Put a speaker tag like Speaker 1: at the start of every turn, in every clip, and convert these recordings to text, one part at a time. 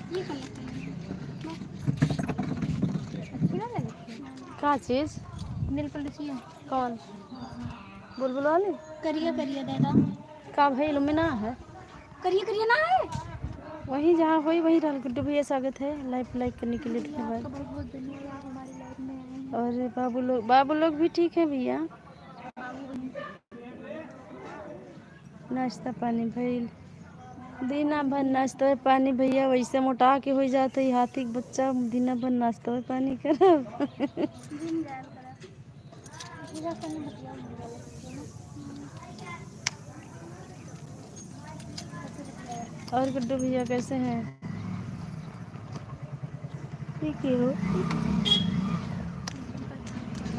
Speaker 1: ये कौन अच्छी ना लगी
Speaker 2: का चीज
Speaker 1: नेल पॉलिश ये
Speaker 2: कौन बुलबुल वाली
Speaker 1: करिया करिया दादा
Speaker 2: का भाई लुमिना है
Speaker 1: करिया करिया ना है।
Speaker 2: वही जहाँ हुई वही रहल गुड्डू भैया स्वागत है लाइक करने के लिए धन्यवाद।
Speaker 1: आपका बहुत बहुत धन्यवाद हमारी लाइफ में आए हैं।
Speaker 2: और बाबू लोग भी ठीक है भैया। नाश्ता पानी भइल दिना भर नाश्ता पानी भैया वैसे मोटा के हो जाते है हाथी के बच्चा दिना भर नाश्ता पानी करब
Speaker 1: जिम जाया करा पूरा करने बतिया वाले
Speaker 2: और गुड्डू भैया कैसे हैं ठीक ही हो।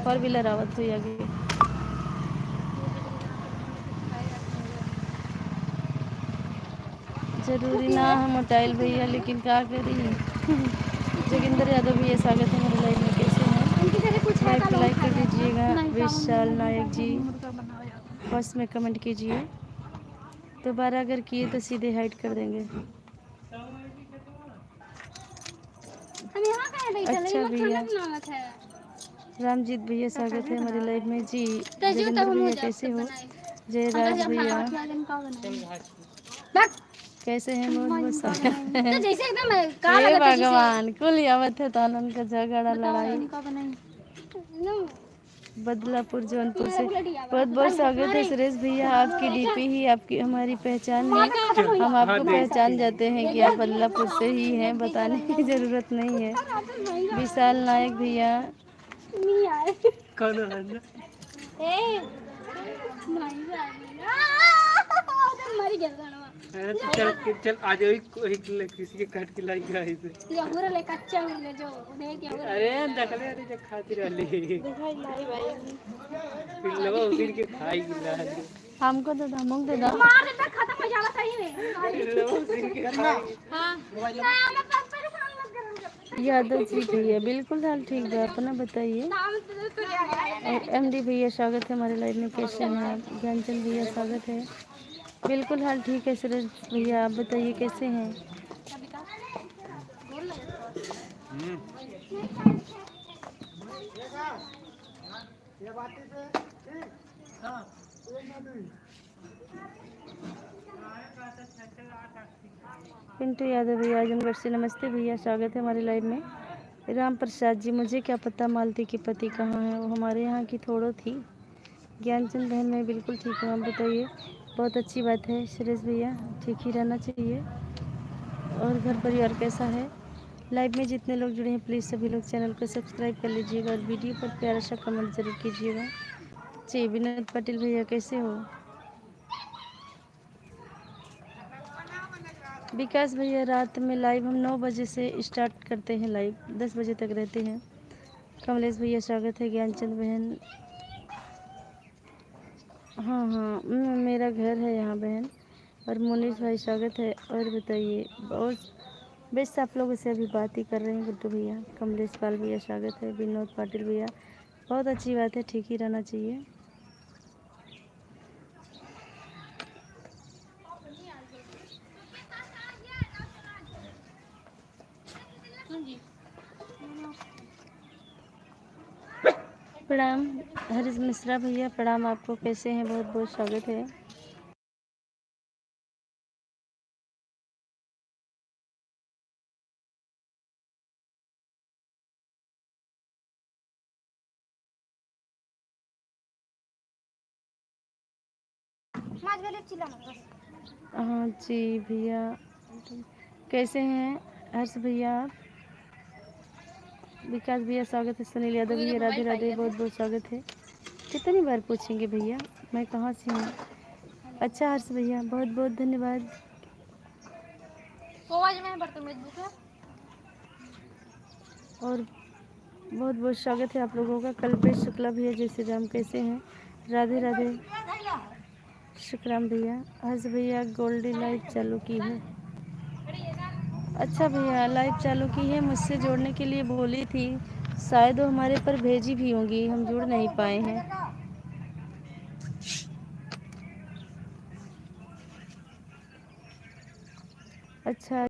Speaker 2: फोर व्हीलर आवत हुई आगे जरूरी ना है मोटाइल भैया लेकिन क्या करी जोगिंदर यादव भैया स्वागत है मेरे लाइव में कैसे
Speaker 1: उनकी जगह कुछ है
Speaker 2: हैं लाइक कर दीजिएगा
Speaker 1: नहीं
Speaker 2: विशाल नायक जी
Speaker 1: मुर्गा बनाया
Speaker 2: फर्स्ट में कमेंट कीजिए दोबारा अगर किए तो सीधे हाइड कर देंगे।
Speaker 1: हम यहाँ कहाँ बैठे
Speaker 2: अच्छा
Speaker 1: हैं
Speaker 2: भैया
Speaker 1: ठंडक नामक है
Speaker 2: रामजीत भैया स्वागत है हमारे लाइव में जी।
Speaker 1: तेजू
Speaker 2: जोगिंदर
Speaker 1: तब हम हो
Speaker 2: भैया
Speaker 1: जाए
Speaker 2: कैसे
Speaker 1: तब
Speaker 2: हो
Speaker 1: बनाए
Speaker 2: जयराज भैया कैसे हैं बहुत बहुत स्वागत है
Speaker 1: तो जैसे एकदम का
Speaker 2: हे
Speaker 1: लगा था जैसे
Speaker 2: भगवान कुल आवत है तो उनका झगड़ा लड़ाई
Speaker 1: का बनाई
Speaker 2: बदलापुर जौनपुर से बहुत बहुत स्वागत है सुरेश भैया आपकी डीपी ही आपकी हमारी पहचान है हम आपको पहचान जाते हैं कि आप बदलापुर से ही हैं बताने की ज़रूरत नहीं है। विशाल नायक भैया
Speaker 1: कौन मर गया
Speaker 3: अरे तो चल चल आ जाओ किसी के काट के लाई गाई से
Speaker 1: ये पूरा ले कच्चा मिले जो नहीं क्या
Speaker 3: अरे दखले अरे जो खाती रहली
Speaker 1: दिखाई लाई भाई
Speaker 3: फिर लो फिर के खाई गिला
Speaker 2: हमको दे दो मुंग दे दो
Speaker 1: मार देता खत्म हो जाना सही में
Speaker 3: फिर लो फिर के खाई
Speaker 1: हां मैं परेशान मत करो
Speaker 2: यादव जी भैया बिल्कुल हाल ठीक है अपना बताइए।
Speaker 1: नाम तो
Speaker 2: एमडी भैया स्वागत है हमारे लाइव में कैसे हैं आप ज्ञानचंद भैया स्वागत है बिल्कुल हाल ठीक है। सुरेश भैया आप बताइए कैसे हैं। पिंटू यादव भैया आजमगढ़ से नमस्ते भैया स्वागत है हमारे लाइव में। राम प्रसाद जी मुझे क्या पता मालती की पति कहाँ है वो हमारे यहाँ की थोड़ो थी। ज्ञानचंद बहन मैं बिल्कुल ठीक हूँ आप बताइए बहुत अच्छी बात है। सुरेश भैया ठीक ही रहना चाहिए। और घर परिवार कैसा है। लाइव में जितने लोग जुड़े हैं प्लीज़ सभी लोग चैनल को सब्सक्राइब कर लीजिएगा और वीडियो पर प्यारा सा कमेंट जरूर कीजिएगा। जी विनोद पाटिल भैया कैसे हो। विकास भैया रात में लाइव हम 9 बजे से स्टार्ट करते हैं लाइव 10 बजे तक रहते हैं। कमलेश भैया स्वागत है। ज्ञानचंद बहन हाँ हाँ मेरा घर है यहाँ बहन। और मोनिश भाई स्वागत है। और बताइए बहुत बेस्ट आप लोगों से अभी बात ही कर रहे हैं गुड्डू भैया। कमलेश पाल भैया स्वागत है। विनोद पाटिल भैया बहुत अच्छी बात है ठीक ही रहना चाहिए। प्रणाम हरीश मिश्रा भैया प्रणाम आपको कैसे हैं बहुत बहुत स्वागत है।
Speaker 1: माज गले चिल्लाना
Speaker 2: हाँ जी भैया कैसे हैं हर्ष भैया आप। विकास भैया स्वागत है। सुनील यादव भैया राधे राधे बहुत बहुत स्वागत है। कितनी बार पूछेंगे भैया मैं कहाँ से हूँ। अच्छा हर्ष भैया बहुत बहुत धन्यवाद।
Speaker 1: आवाज में बर्तन में दुख है
Speaker 2: और बहुत बहुत स्वागत है आप लोगों का। कल्पेश शुक्ला भैया जय श्री राम कैसे हैं। राधे राधे शुक्राम भैया। हर्ष भैया गोल्डी लाइव चालू की है। अच्छा भैया लाइव चालू की है मुझसे जोड़ने के लिए बोली थी शायद वो हमारे पर भेजी भी होंगी हम जुड़ नहीं पाए हैं। अच्छा